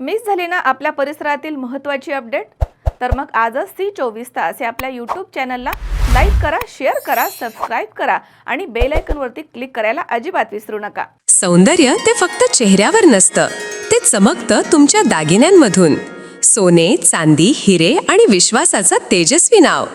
Miss झाली ना आपल्या परिसरातील महत्त्वाची अपडेट? तर मग आजच सी24 तास हे आपल्या यूट्यूब चॅनलला लाईक करा, शेअर करा, सबस्क्राईब करा आणि बेल आयकॉनवरती क्लिक करायला अजिबात विसरू नका. सौंदर्य ते फक्त चेहऱ्यावर नसतं, ते चमकतं तुमच्या दागिन्यांमधून. सोने, चांदी, हिरे आणि विश्वासाचं तेजस्वी नाव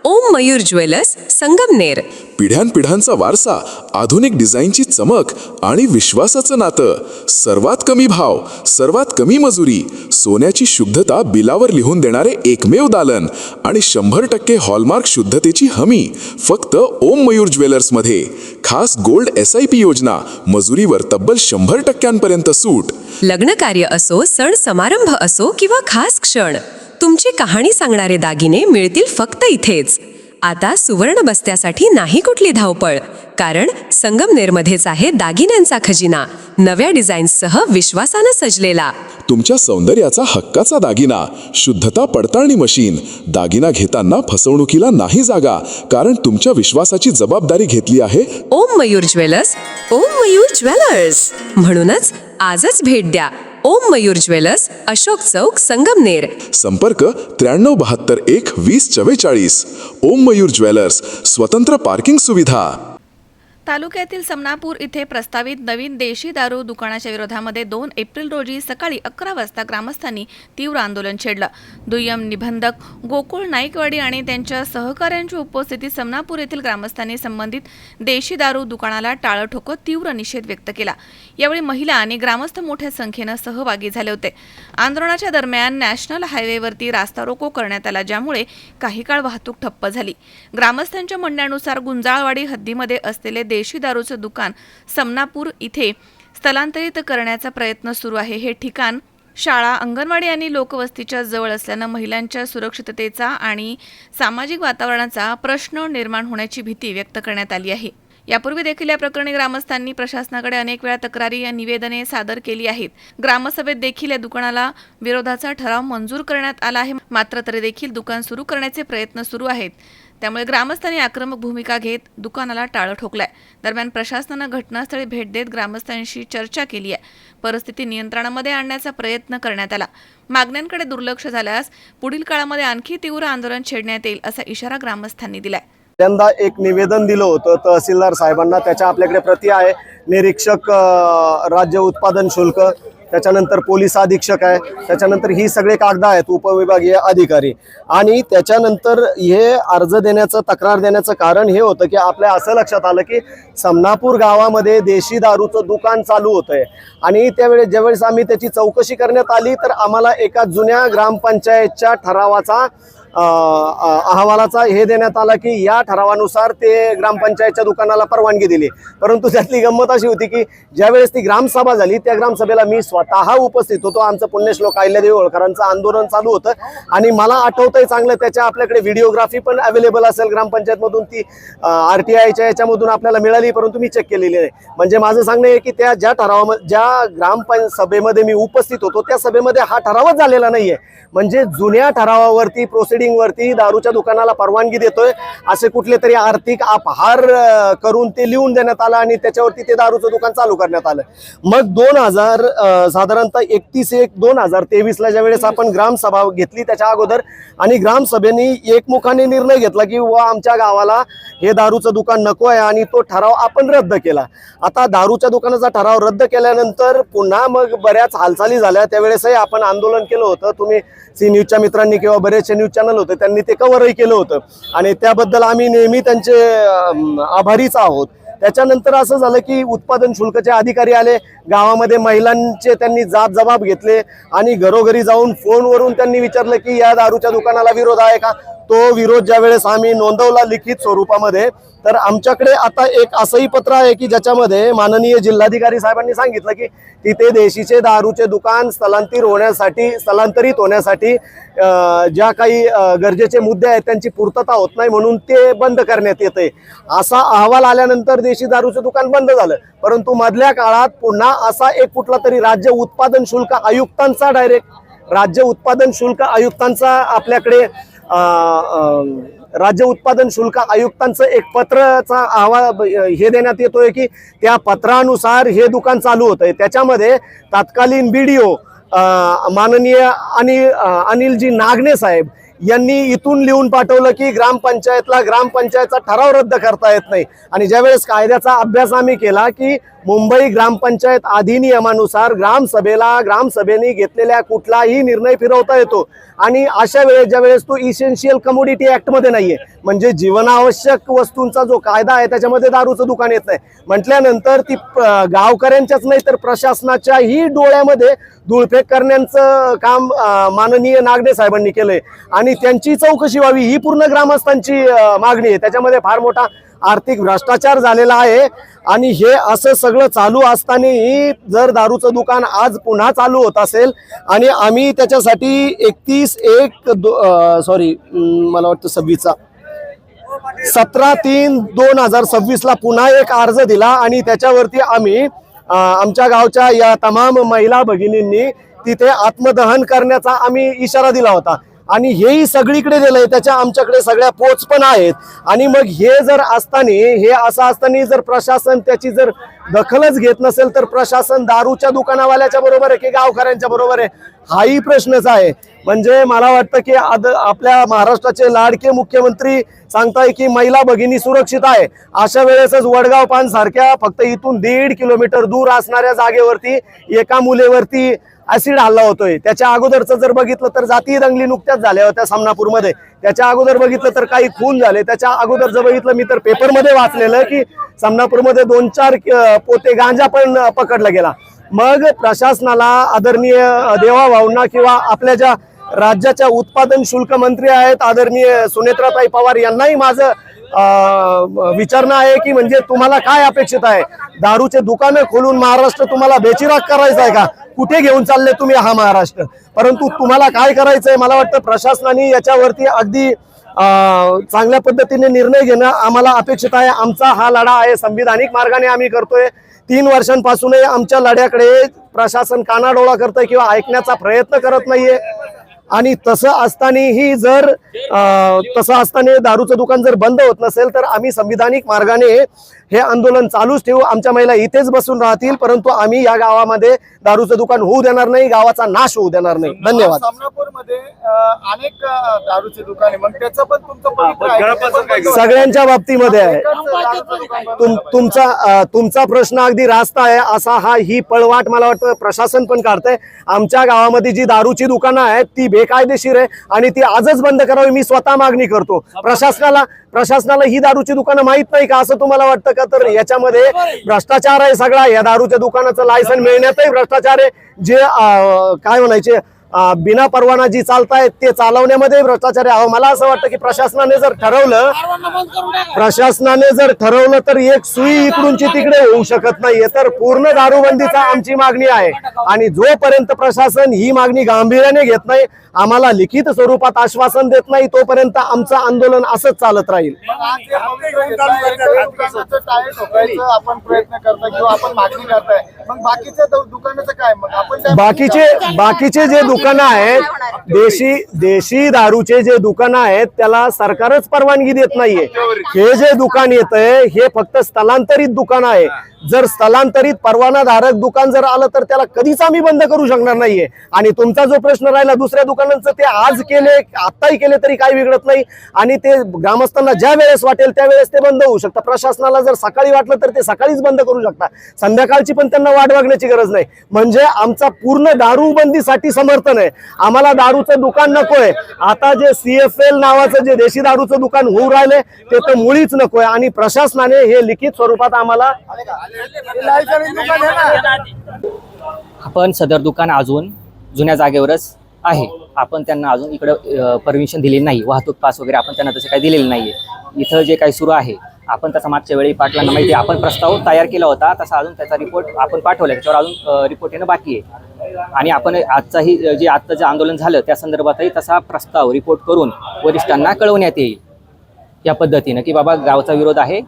ओम मयूर ज्वेलर्स, संगमनेर. पिढ्यानपिढ्यांचा वारसा, आधुनिक डिझाईनची चमक आणि विश्वासाचं नातं. सर्वात कमी भाव, सर्वात कमी मजुरी, सोन्याची शुद्धता बिलावर लिहून देणारे एकमेव दालन आणि 100% हॉलमार्क शुद्धतेची हमी फक्त ओम मयूर ज्वेलर्समध्ये. खास गोल्ड SIP योजना, मजुरीवर तब्बल 100% सूट. लग्न कार्य असो, सण समारंभ असो किंवा खास क्षण, तुमची कहाणी सांगणारे दागिने मिळतील फक्त इथेच. आता सुवर्ण बस्त्यासाठी नाही कुठली धावपळ, कारण संगमनेरमध्येच आहे दागिन्यांचा खजिना, नव्या डिझाईन्ससह विश्वासानं सजलेला. तुमच्या सौंदर्याचा हक्काचा दागिना, शुद्धता पडताळणी मशीन. दागिना घेताना फसवणुकीला नाही जागा, कारण तुमच्या विश्वासाची जबाबदारी घेतली आहे ओम मयूर ज्वेलर्स. ओम मयूर ज्वेलर्स म्हणूनच आजच भेट द्या. ओम मयूर ज्वेलर्स, अशोक चौक, संगमनेर. संपर्क 93712044. ओम मयूर ज्वेलर्स, स्वतंत्र पार्किंग सुविधा. तालुक्यातील समनापूर इथे प्रस्तावित नवीन देशी दारू दुकानाच्या विरोधामध्ये 2 एप्रिल रोजी सकाळी 11 वाजता ग्रामस्थांनी तीव्र आंदोलन छेडलं. दुय्यम निबंधक गोकुळ नाईकवाडी आणि त्यांच्या सहकाऱ्यांच्या उपस्थितीत समनापूर येथील ग्रामस्थांनी संबंधित देशी दारू दुकानाला टाळं ठोकत तीव्र निषेध व्यक्त केला. यावेळी महिला आणि ग्रामस्थ मोठ्या संख्येनं सहभागी झाले होते. आंदोलनाच्या दरम्यान नॅशनल हायवेवरती रास्ता रोको करण्यात आला, ज्यामुळे काही काळ वाहतूक ठप्प झाली. ग्रामस्थांच्या म्हणण्यानुसार गुंजाळवाडी हद्दीमध्ये असलेले देशी दारूचं दुकान समनापूर इथे स्थलांतरित करण्याचा प्रयत्न सुरू आहे. हे ठिकाण शाळा, अंगणवाडी आणि लोकवस्तीच्या जवळ असल्यानं महिलांच्या सुरक्षिततेचा आणि सामाजिक वातावरणाचा प्रश्न निर्माण होण्याची भीती व्यक्त करण्यात आली आहे. यापूर्वी देखील या प्रकरणी ग्रामस्थांनी प्रशासनाकडे अनेक वेळा तक्रारी या निवेदने सादर केली आहेत. ग्रामसभेत देखील या दुकानाला विरोधाचा ठराव मंजूर करण्यात आला आहे. मात्र तरी देखील दुकान सुरू करण्याचे प्रयत्न सुरू आहेत. त्यामुळे ग्रामस्थांनी आक्रमक भूमिका घेत दुकानाला टाळं ठोकलंय. दरम्यान प्रशासनानं घटनास्थळी भेट देत ग्रामस्थांशी चर्चा केली आहे. परिस्थिती नियंत्रणामध्ये आणण्याचा प्रयत्न करण्यात आला. मागण्यांकडे दुर्लक्ष झाल्यास पुढील काळामध्ये आणखी तीव्र आंदोलन छेडण्यात येईल असा इशारा ग्रामस्थांनी दिलाय. पहिल्यांदा एक निवेदन दिलं होतं तहसीलदार साहेबांना, त्याच्या आपल्याकडे प्रती आहे. निरीक्षक राज्य उत्पादन शुल्क, त्याच्यानंतर पोलीस अधीक्षक आहे, त्याच्यानंतर ही सगळे कागद आहेत, उपविभागीय अधिकारी. आणि त्याच्यानंतर हे अर्ज देण्याचं, तक्रार देण्याचं कारण हे होतं की आपल्या असं लक्षात आलं की समनापूर गावामध्ये देशी दारूचं दुकान चालू होतंय. आणि त्यावेळेस ज्यावेळेस आम्ही त्याची चौकशी करण्यात आली तर आम्हाला एका जुन्या ग्रामपंचायतच्या ठरावाचा अहवालाचा हे देण्यात आला की या ठरावानुसार ते ग्रामपंचायतच्या दुकानाला परवानगी दिली. परंतु त्यातली गंमत अशी होती की ज्यावेळेस ती ग्रामसभा झाली त्या ग्रामसभेला मी स्वतः उपस्थित होतो. आमचं पुण्यश्लोक अहिल्यादेवी होळकरांचं आंदोलन चालू होतं आणि मला आठवतंय चांगलं, त्याच्या आपल्याकडे व्हिडिओग्राफी पण अवेलेबल असेल ग्रामपंचायतमधून, ती RTIच्या याच्यामधून आपल्याला मिळाली, परंतु मी चेक केलेली नाही. म्हणजे माझं सांगणं आहे की त्या ज्या ठरावामध्ये, ज्या ग्रामसभेमध्ये मी उपस्थित होतो त्या सभेमध्ये हा ठरावच झालेला नाहीये. म्हणजे जुन्या ठरावावरती, प्रोसिडिंग वरती दारूच्या दुकानाला परवानगी देतोय असे कुठले तरी आर्थिक अपहार करून ते लिहून देण्यात आलं आणि त्याच्यावरती ते दारूचं दुकान चालू करण्यात आलं. मग साधारणतः 31/1/2023 ज्यावेळेस आपण ग्रामसभा घेतली त्याच्या अगोदर, आणि ग्रामसभेने एकमुखाने निर्णय घेतला की आमच्या गावाला हे दारूचं दुकान नको आहे आणि तो ठराव आपण रद्द केला. आता दारूच्या दुकानाचा ठराव रद्द केल्यानंतर पुन्हा मग बऱ्याच हालचाली झाल्या. त्यावेळेसही आपण आंदोलन केलं होतं. तुम्ही सी न्यूजच्या मित्रांनी किंवा बरेचसे न्यूज चॅनल होते त्यांनी ते कव्हरही केलं होतं आणि त्याबद्दल आम्ही नेहमी त्यांचे आभारीच आहोत. त्याच्यानंतर असं झालं की उत्पादन शुल्कचे अधिकारी आले गावामध्ये, महिलांचे त्यांनी जबाब घेतले आणि घरोघरी जाऊन फोनवरून त्यांनी विचारलं की या दारूच्या दुकानाला विरोध आहे का. तो विरोध ज्यावेळेस आम्ही नोंदवला लिखित स्वरूपामध्ये, तर आमच्याकडे आता एक असंही पत्र आहे की ज्याच्यामध्ये माननीय जिल्हाधिकारी साहेबांनी सांगितलं की तिथे देशीचे दारूचे दुकान स्थलांतरित होण्यासाठी ज्या काही गरजेचे मुद्दे आहेत त्यांची पूर्तता होत नाही, म्हणून ते बंद करण्यात येते. असा अहवाल आल्यानंतर देशी दारूचं दुकान बंद झालं. परंतु मधल्या काळात पुन्हा असा एक कुठला तरी राज्य उत्पादन शुल्क आयुक्तांचा आपल्याकडे राज्य उत्पादन शुल्क आयुक्तांचं एक पत्राचा अहवाल हे देण्यात येतोय की त्या पत्रानुसार हे दुकान चालू होतंय. त्याच्यामध्ये तत्कालीन BDO माननीय अनिलजी नागणे साहेब यांनी इथून लिहून पाठवलं की ग्रामपंचायतचा ठराव रद्द करता येत नाही. आणि ज्यावेळेस कायद्याचा अभ्यास आम्ही केला की मुंबई ग्रामपंचायत अधिनियमानुसार ग्रामसभेने घेतलेल्या कुठलाही निर्णय फिरवता येतो. आणि अशा वेळेस ज्यावेळेस तो इसेन्शियल कमोडिटी ऍक्टमध्ये नाहीये, म्हणजे जीवनावश्यक वस्तूंचा जो कायदा आहे त्याच्यामध्ये दारूचं दुकान येत नाही म्हटल्यानंतर ती गावकऱ्यांच्याच नाही तर प्रशासनाच्याही डोळ्यामध्ये धूळफेक करण्याचं काम माननीय नागणे साहेबांनी केलंय. आणि त्यांची चौकशी व्हावी ही पूर्ण ग्रामस्थांची मागणी आहे. त्याच्यामध्ये फार मोठा आर्थिक भ्रष्टाचार झालेला आहे. आणि हे असं सगळं चालू असतानाही जर दारूचं दुकान आज पुन्हा चालू होत असेल आणि आम्ही त्याच्यासाठी 17/3/2026 ला पुन्हा एक अर्ज दिला आणि त्याच्यावरती आम्ही आमच्या गावच्या या तमाम महिला भगिनींनी तिथे आत्मदहन करण्याचा आम्ही इशारा दिला होता. आणि हेही सगळीकडे दिलंय, त्याच्या आमच्याकडे सगळ्या पोच पण आहेत. आणि मग हे असं असताना जर प्रशासन त्याची जर दखलच घेत नसेल तर प्रशासन दारूच्या दुकानावाल्याच्या बरोबर आहे की गावकऱ्यांच्या बरोबर आहे हाही प्रश्नच आहे. म्हणजे मला वाटतं की आपल्या महाराष्ट्राचे लाडके मुख्यमंत्री सांगताय की महिला भगिनी सुरक्षित आहे. अशा वेळेसच वडगाव पान सारख्या फक्त इथून 1.5 किलोमीटर दूर असणाऱ्या जागेवरती एका मुलीवरती ऍसिड हल्ला होतोय. त्याच्या अगोदरचं जर बघितलं तर जाती दंगली नुकत्याच झाल्या होत्या सामनापूरमध्ये. त्याच्या अगोदर बघितलं तर काही खून झाले. त्याच्या अगोदर जर बघितलं मी तर पेपरमध्ये वाचलेलं की सामनापूरमध्ये 2-4 पोते गांजा पण पकडला गेला. मग प्रशासनाला आदरणीय देवाभाऊंना किंवा आपल्या ज्या राज्याच्या उत्पादन शुल्क मंत्री आहेत आदरणीय सुनेत्राताई पवार यांनाही माझं विचारणं आहे की म्हणजे तुम्हाला काय अपेक्षित आहे? दारूचे दुकानं खोलून महाराष्ट्र तुम्हाला बेचिराग करायचा आहे का? कुठे घेऊन चालले तुम्ही हा महाराष्ट्र? परंतु तुम्हाला काय करायचंय मला वाटतं प्रशासनाने याच्यावरती अगदी चांगल्या पद्धतीने निर्णय घेणं आम्हाला अपेक्षित आहे. आमचा हा लढा आहे संविधानिक मार्गाने आम्ही करतोय. 3 वर्षांपासूनही आमच्या लढ्याकडे प्रशासन कानाडोळा करतंय किंवा ऐकण्याचा प्रयत्न करत नाहीये. आणि तसं असताना दारूचं दुकान जर बंद होत नसेल तर आम्ही संविधानिक मार्गाने हे आंदोलन चालूच ठेवू. आमच्या महिला इथेच बसून राहतील परंतु आम्ही या गावामध्ये दारूचं दुकान होऊ देणार नाही, गावाचा नाश होऊ देणार नाही. धन्यवाद. सामनापूरमध्ये अनेक दारूचे दुकान आहे, मग त्याचं पण तुमचं पवित्र आहे? सगळ्यांच्या बाबतीमध्ये आहे. तुमचा प्रश्न अगदी रास्त आहे. ही पळवाट मला वाटतं प्रशासन पण काढतंय. आमच्या गावामध्ये जी दारूची दुकानं आहेत ती बेकायदेशीर आहे आणि ती आजच बंद करावी मी स्वतः मागणी करतो. प्रशासनाला ही दारूची दुकानं माहित नाही का असं तुम्हाला वाटतं का? तर याच्यामध्ये भ्रष्टाचार आहे सगळा. या दारूच्या दुकानाचं लायसन मिळण्यातही भ्रष्टाचार आहे. जे काय म्हणायचे बिना परवाना जी चालतायत ते चालवण्यामध्ये भ्रष्टाचार आहे. मला असं वाटतं की प्रशासनाने जर ठरवलं तर एक सुई इकडूनची तिकडे होऊ शकत नाहीये. तर पूर्ण दारूबंदीचा आमची मागणी आहे आणि जोपर्यंत प्रशासन ही मागणी गांभीर्याने घेत नाही, आम्हाला लिखित स्वरूपात आश्वासन देत नाही, तोपर्यंत आमचं आंदोलन असंच चालत राहील. आपण प्रयत्न करताय किंवा आपण मागणी करताय, मग बाकीच्या दुकानाचं काय? मग आपण बाकीचे जे दुकानं आहेत देशी दारूचे जे दुकानं आहेत त्याला सरकारच परवानगी देत नाहीये. हे जे दुकान येतंय हे फक्त स्थलांतरित दुकान आहे. जर स्थलांतरित परवानाधारक दुकान जर आलं तर त्याला कधीच आम्ही बंद करू शकणार नाहीये. आणि तुमचा जो प्रश्न राहिला दुसऱ्या दुकानांचं, ते आज केले आत्ताही केले तरी काही बिघडत नाही आणि ते ग्रामस्थांना ज्या वेळेस वाटेल त्यावेळेस ते बंद होऊ शकतात. प्रशासनाला जर सकाळी वाटलं तर ते सकाळीच बंद करू शकतात, संध्याकाळची पण त्यांना वाट बघण्याची गरज नाही. म्हणजे आमचा पूर्ण दारूबंदीसाठी समर्थन आहे. आम्हाला दारूचं दुकान नकोय. आता जे CFL नावाचं जे देशी दारूचं दुकान होऊ राहिले ते तर मुळीच नकोय आणि प्रशासनाने हे लिखित स्वरूपात आम्हाला आपण सदर दुकान अजून जुन्या जागेवरच आहे. आपण त्यांना अजून इकडं परमिशन दिलेली नाही, वाहतूक पास वगैरे आपण त्यांना तसे काही दिलेले नाहीये. इथं जे काही सुरू आहे आपण त्याचा मागच्या वेळी पाटलांना माहिती आहे, आपण प्रस्ताव तयार केला होता, तसा अजून त्याचा रिपोर्ट आपण पाठवला, त्याच्यावर अजून रिपोर्ट येणं बाकी आहे. आणि आपण आजचं जे आंदोलन झालं त्या संदर्भातही तसा प्रस्ताव रिपोर्ट करून वरिष्ठांना कळवण्यात येईल या पद्धतीनं की बाबा गावचा विरोध आहे,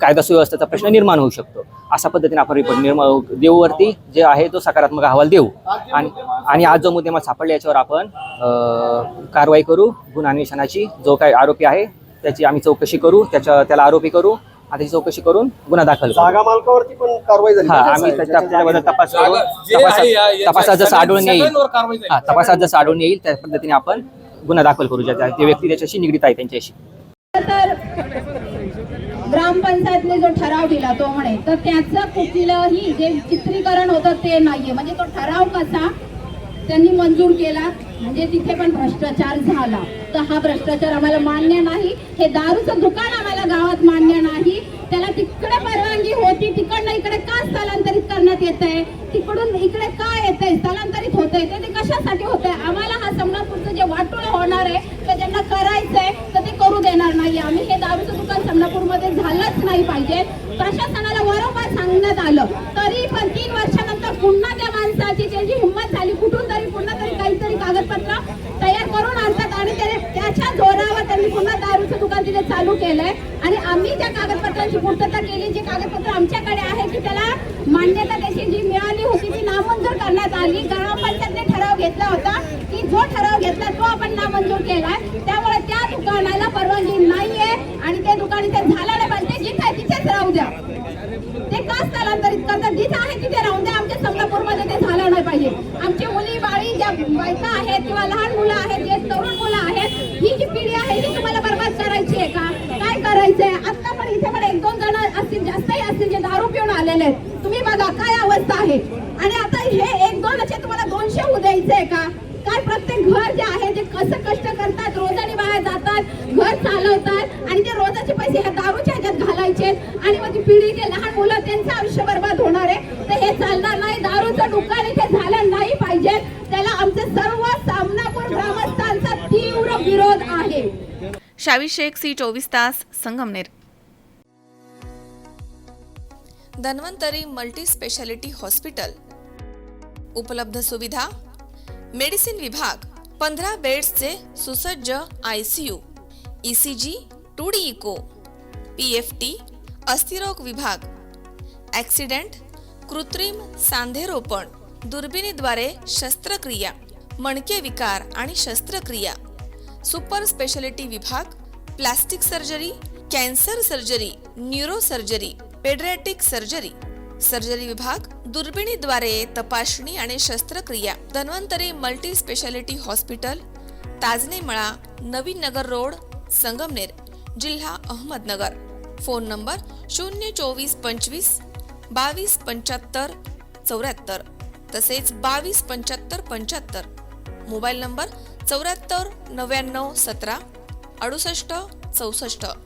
कायदा सुव्यवस्थेचा प्रश्न निर्माण होऊ शकतो, अशा पद्धतीने आपण रिपोर्ट देऊवरती जे आहे तो सकारात्मक अहवाल देऊ. आणि आज जो मुद्देमाल सापडला याच्यावर आपण कारवाई करू. गुन्हा अन्वेषणाची जो काही आरोपी आहे त्याची आम्ही चौकशी करू, त्याला आरोपी करू आता ही चौकशी करून गुन्हा दाखल करू. जागा मालकावरती पण कारवाई झाली हा का? आम्ही ज्याच्या त्याच्याबद्दल जागेवर- तपास करू. तपासात जसं आढळून येईल तपासात जसं आढळून येईल त्या पद्धतीने आपण गुन्हा दाखल करू. ज्याच्या ते व्यक्ती त्याच्याशी निगडीत आहे त्यांच्याशी. तर ग्रामपंचायतने जो ठराव दिला तो म्हणे तर त्याचं कुठलंही जे चित्रीकरण होतं ते नाहीये. म्हणजे तो ठराव कसा त्यांनी मंजूर केला म्हणजे तिथे पण भ्रष्टाचार झाला. तर हा भ्रष्टाचार आम्हाला मान्य नाही. हे दारूचं दुकान आम्हाला गावात मान्य नाही. त्याला तिकडे परवानगी होती, तिकडनं इकडे का स्थलांतरित करण्यात येत आहे, तिकडून इकडे का येत आहे, स्थलांतरित होत आहे, ते कशासाठी होत आहे. आम्हाला हा समनापूरचं जे वाटोळं होणार आहे तर ज्यांना करायचंय तर ते करू देणार नाही. आम्ही हे दारूचं दुकान समनापूरमध्ये झालंच नाही पाहिजे. प्रशासनाला वारंवार सांगण्यात आलं तरी पण 3 वर्षानंतर पुन्हा त्या माणसाची त्यांची हिंमत झाली कुठून तरी पुन्हा तरी काहीतरी कागदपत्र तयार करून आणतात आणि त्याच्या जोरावर त्यांनी पुन्हा दारूचं दुकान तिथे चालू केलंय. आणि आम्ही त्या कागदपत्रांची पूर्तता केली. जे कागदपत्र आमच्याकडे आहे की त्याला मान्यता त्याची जी मिळाली होती ती नामंजूर करण्यात आली. ग्रामपंचायतने ठराव घेतला होता की जो ठराव घेतला तो आपण नामंजूर केलाय. त्यामुळे त्या दुकानाला परवानगी नाहीये आणि ते दुकान इथे झालं नाही पाहिजे. जिथे आहे तिथेच राहू द्या. ते का स्थलांतरित करतात, जिथे आहे तिथे राहून द्या. आमच्या समनापूरमध्ये ते झालं नाही पाहिजे. आमची मुली बाळी ज्या बायका आहेत किंवा लहान मुलं आहेत, जे तरुण मुलं आहेत, ही जी पिढी आहे ही तुम्हाला बरबाद करायची आहे का, काय करायचंय. आता पण इथे पण 1-2 जण असतील, जास्तही असतील, जे दारू पिऊन आलेले आहेत. तुम्ही बघा काय अवस्था आहे. आणि आता हे 1-2 तुम्हाला 200 होऊ द्यायचंय का. काय प्रत्येक घर जे आहे जे कसं कष्ट करतात, रोजानी बाहेर जातात, घर चालवतात आणि ते रोजाचे पैसे ह्या दारूच्या ह्याच्यात घालायचे आणि मग ती पिढी ते लहान मुलं त्यांचं आयुष्य बर्बाद होणार आहे. तर हे चालणार नाही. दारूचं दुकान इथे झालं नाही पाहिजे. त्याला आमचे सर्व सामनापूर ग्रामस्थांचा तीव्र विरोध आहे. शावी शेख, सी 24 तास, Sangamner. Dhanvantari multi speciality hospital. उपलब्ध सुविधा: मेडिसिन विभाग, 15 बेड्सचे सुसज्ज ICU, ECG, 2D echo, PFT, अस्थिरोग विभाग, ॲक्सिडेंट, कृत्रिम सांधेरोपण, दुर्बिणीद्वारे शस्त्रक्रिया, मणके विकार आणि शस्त्रक्रिया, सुपर स्पेशालिटी विभाग, plastic surgery, cancer surgery, neuro surgery, paediatric surgery, surgery विभाग, दुर्बिणीद्वारे तपासणी आणि शस्त्रक्रिया. Dhanvantari multi speciality hospital, Tajne मळा, नवीन नगर रोड, संगमनेर, जिल्हा अहमदनगर. फोन नंबर 02425 22 75 74 तसेच 22 75 75. Mobile number 74 99 17 68 64.